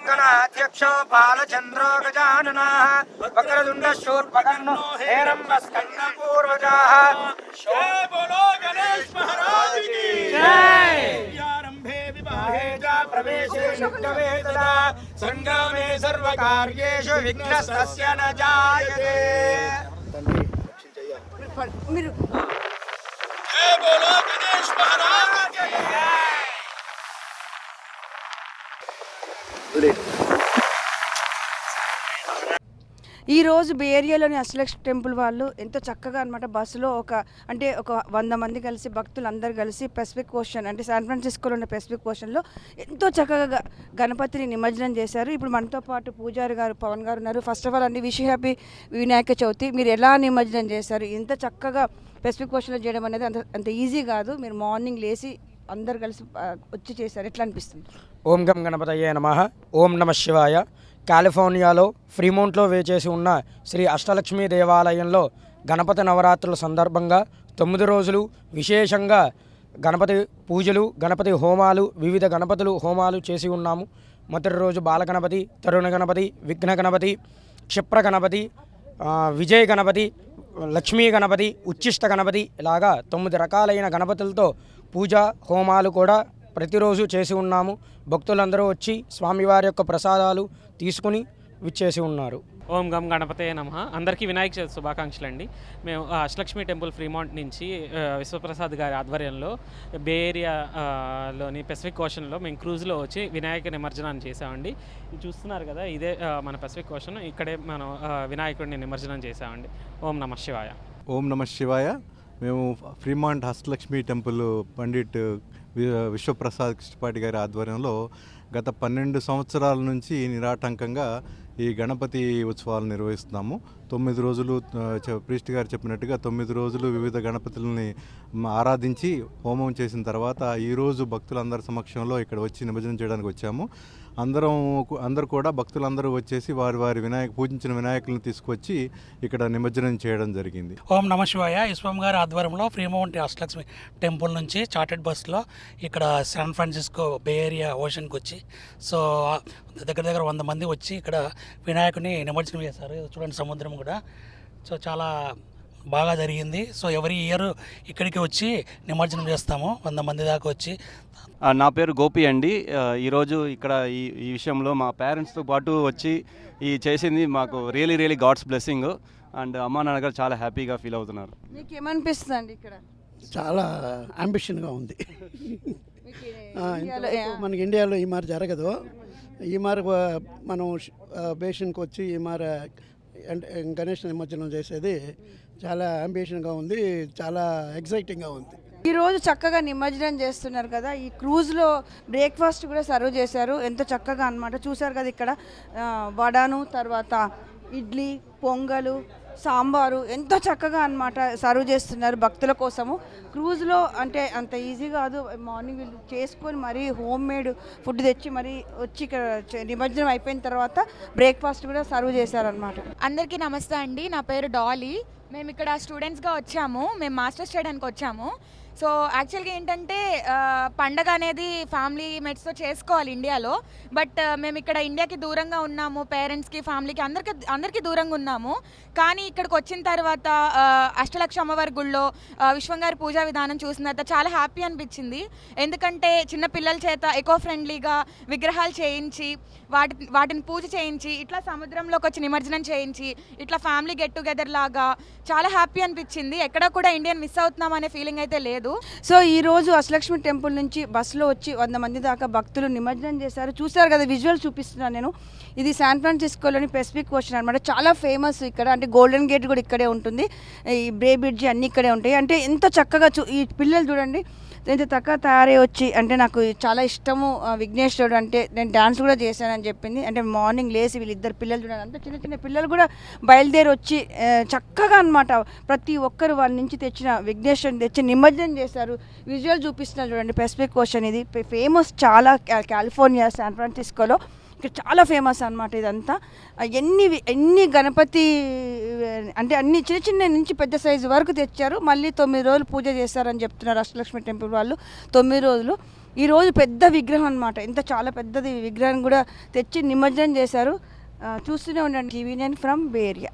गणाध्यक्षो बालचंद्रो गजाननः वक्रतुंड शूर्पकर्णो हेरम्बस्कन्धपूर्वजाः जय बोलो गणेश महाराज की जय। आरंभे विवाहे च प्रवेशे शुद्धवे तदा संग्रामे सर्वकार्येषु विघ्नस्तस्य न जायते। जय बोलो गणेश महाराज की जय। ఈరోజు బే ఏరియాలోని అష్టలక్ష్మి టెంపుల్ వాళ్ళు ఎంతో చక్కగా అనమాట బస్సులో ఒక 100 మంది కలిసి భక్తులు అందరు కలిసి పెసిఫిక్ ఓషన్ అంటే శాన్ ఫ్రాన్సిస్కోలో ఉన్న పెసిఫిక్ ఓషన్లో ఎంతో చక్కగా గణపతిని నిమజ్జనం చేశారు. ఇప్పుడు మనతో పాటు పూజారి గారు పవన్ గారు ఉన్నారు. ఫస్ట్ ఆఫ్ ఆల్ అండి విష్ హ్యాపీ వినాయక చవితి. మీరు ఎలా నిమజ్జనం చేశారు? ఇంత చక్కగా పెసిఫిక్ ఓషన్లో చేయడం అనేది అంత ఈజీ కాదు. మీరు మార్నింగ్ లేచి అందరు కలిసి వచ్చి చేశారు, ఎట్లా అనిపిస్తుంది? ఓం గం గణపతయే నమః. ఓం నమః శివాయ. కాలిఫోర్నియాలో ఫ్రీమౌంట్లో వేచేసి ఉన్న శ్రీ అష్టలక్ష్మి దేవాలయంలో గణపతి నవరాత్రుల సందర్భంగా 9 రోజులు విశేషంగా గణపతి పూజలు, గణపతి హోమాలు, వివిధ గణపతులు హోమాలు చేసి ఉన్నాము. మొదటి రోజు బాలగణపతి, తరుణ గణపతి, విఘ్న గణపతి, క్షిప్ర గణపతి, విజయ గణపతి, లక్ష్మీ గణపతి, ఉచ్చిష్ట గణపతి, ఇలాగా 9 రకాలైన గణపతులతో పూజ హోమాలు కూడా ప్రతిరోజు చేసి ఉన్నాము. భక్తులందరూ వచ్చి స్వామివారి యొక్క ప్రసాదాలు తీసుకుని విచ్చేసి ఉన్నారు. ఓం గం గణపతే నమః. అందరికీ వినాయక చవితి శుభాకాంక్షలు అండి. మేము అష్టలక్ష్మి టెంపుల్ ఫ్రీమౌంట్ నుంచి విశ్వప్రసాద్ గారి ఆధ్వర్యంలో బే ఏరియాలోని పెసిఫిక్ ఓషన్లో మేము క్రూజ్లో వచ్చి వినాయక నిమజ్జనాన్ని చేసామండి. చూస్తున్నారు కదా, ఇదే మన పెసిఫిక్ ఓషన్. ఇక్కడే మనం వినాయకుడిని నిమజ్జనం చేసామండి. ఓం నమః శివాయ. ఓం నమః శివాయ. మేము ఫ్రీమౌంట్ అష్టలక్ష్మి టెంపుల్ పండిట్ విశ్వప్రసాద్ కృష్ణపాటి గారి ఆధ్వర్యంలో గత 12 సంవత్సరాల నుంచి నిరాటంకంగా ఈ గణపతి ఉత్సవాలు నిర్వహిస్తున్నాము. 9 రోజులు ప్రీస్ట్ గారు చెప్పినట్టుగా 9 రోజులు వివిధ గణపతులని ఆరాధించి హోమం చేసిన తర్వాత ఈరోజు భక్తులందరి సమక్షంలో ఇక్కడ వచ్చి నిమజ్జనం చేయడానికి వచ్చాము. అందరూ కూడా భక్తులందరూ వచ్చేసి వారి పూజించిన వినాయకులను తీసుకొచ్చి ఇక్కడ నిమజ్జనం చేయడం జరిగింది. ఓం నమః శివాయ. విశ్వం గారి ఆధ్వర్యంలో ఫ్రీమౌంట్ అష్టలక్ష్మి టెంపుల్ నుంచి చార్టెడ్ బస్సులో ఇక్కడ శాన్ ఫ్రాన్సిస్కో బే ఏరియా ఓషన్కి వచ్చి దగ్గర 100 మంది వచ్చి ఇక్కడ వినాయకుని నిమజ్జనం చేశారు. చూడండి సముద్రం కూడా. సో చాలా బాగా జరిగింది. సో ఎవరి ఇయర్ ఇక్కడికి వచ్చి నిమజ్జనం చేస్తాము 100 మంది దాకా వచ్చి. నా పేరు గోపి అండి. ఈరోజు ఇక్కడ ఈ విషయంలో మా పేరెంట్స్తో పాటు వచ్చి ఈ చేసింది మాకు రియలీ గాడ్స్ బ్లెస్సింగ్. అండ్ అమ్మా నాన్నగారు చాలా హ్యాపీగా ఫీల్ అవుతున్నారు. మీకు ఏమనిపిస్తుంది అండి? ఇక్కడ చాలా అంబిషన్గా ఉంది. మనకి ఇండియాలో ఈ మారి జరగదు. ఈ మారి మనం బేషన్కి వచ్చి ఈ మారి గణేష్ నిమజ్జనం చేసేది చాలా అంబిషన్గా ఉంది, చాలా ఎగ్జైటింగ్గా ఉంది. ఈరోజు చక్కగా నిమజ్జనం చేస్తున్నారు కదా, ఈ క్రూజ్లో బ్రేక్ఫాస్ట్ కూడా సర్వ్ చేశారు. ఎంతో చక్కగా అనమాట. చూశారు కదా, ఇక్కడ వడాను, తర్వాత ఇడ్లీ, పొంగలు, సాంబారు ఎంతో చక్కగా అనమాట సర్వ్ చేస్తున్నారు భక్తుల కోసము. క్రూజ్లో అంటే అంత ఈజీ కాదు. మార్నింగ్ వీళ్ళు చేసుకొని మరీ హోమ్ మేడ్ ఫుడ్ తెచ్చి మరీ వచ్చి ఇక్కడ నిమజ్జనం అయిపోయిన తర్వాత బ్రేక్ఫాస్ట్ కూడా సర్వ్ చేశారనమాట. అందరికీ నమస్తే అండి. నా పేరు డాలీ. మేము ఇక్కడ స్టూడెంట్స్గా వచ్చాము. మేము మాస్టర్స్ చేయడానికి వచ్చాము. సో యాక్చువల్గా ఏంటంటే పండగ అనేది ఫ్యామిలీ మేట్స్తో చేసుకోవాలి ఇండియాలో. బట్ మేము ఇక్కడ ఇండియాకి దూరంగా ఉన్నాము, పేరెంట్స్కి, ఫ్యామిలీకి అందరికీ దూరంగా ఉన్నాము. కానీ ఇక్కడికి వచ్చిన తర్వాత అష్టలక్ష్మి అమ్మవారి గుళ్ళో విశ్వం గారి పూజా విధానం చూసిన తర్వాత చాలా హ్యాపీ అనిపించింది. ఎందుకంటే చిన్న పిల్లల చేత ఎకో ఫ్రెండ్లీగా విగ్రహాలు చేయించి వాటిని పూజ చేయించి ఇట్లా సముద్రంలోకి వచ్చి నిమజ్జనం చేయించి ఇట్లా ఫ్యామిలీ గెట్ టుగెదర్ లాగా చాలా హ్యాపీ అనిపించింది. ఎక్కడ కూడా ఇండియన్ మిస్ అవుతున్నాం అనే ఫీలింగ్ అయితే లేదు. సో ఈరోజు అష్టలక్ష్మి టెంపుల్ నుంచి బస్సులో వచ్చి 100 మంది దాకా భక్తులు నిమజ్జనం చేశారు. చూశారు కదా, విజువల్ చూపిస్తున్నాను నేను. ఇది శాన్ ఫ్రాన్సిస్కోలోని పెసిఫిక్ ఓషన్ అనమాట. చాలా ఫేమస్ ఇక్కడ. అంటే గోల్డెన్ గేట్ కూడా ఇక్కడే ఉంటుంది, ఈ బే బ్రిడ్జి అన్నీ ఇక్కడే ఉంటాయి. అంటే ఎంత చక్కగా ఈ పిల్లలు చూడండి ఎంత చక్కగా తయారై వచ్చి, అంటే నాకు చాలా ఇష్టము విఘ్నేశ్వరుడు అంటే. నేను డ్యాన్స్ కూడా చేశానని చెప్పింది. అంటే మార్నింగ్ లేచి వీళ్ళిద్దరు పిల్లలు చూడండి, అంత చిన్న పిల్లలు కూడా బయలుదేరి వచ్చి చక్కగా అనమాట ప్రతి ఒక్కరు వాళ్ళ నుంచి తెచ్చిన విఘ్నేశ్వరుని తెచ్చి నిమజ్జనం చేశారు. విజువల్ చూపిస్తున్నారు చూడండి. పెసిఫిక్ ఓషన్ ఇది ఫేమస్ చాలా కాలిఫోర్నియా శాన్ ఫ్రాన్సిస్కోలో. ఇక్కడ చాలా ఫేమస్ అన్నమాట ఇదంతా. ఎన్ని గణపతి అంటే అన్ని చిన్న చిన్న నుంచి పెద్ద సైజు వరకు తెచ్చారు. మళ్ళీ 9 రోజులు పూజ చేస్తారని చెప్తున్నారు అష్టలక్ష్మి టెంపుల్ వాళ్ళు. 9 రోజులు. ఈరోజు పెద్ద విగ్రహం అనమాట, ఎంత చాలా పెద్దది విగ్రహం కూడా తెచ్చి నిమజ్జనం చేశారు. చూస్తూనే ఉండండి. TV nine from bay area.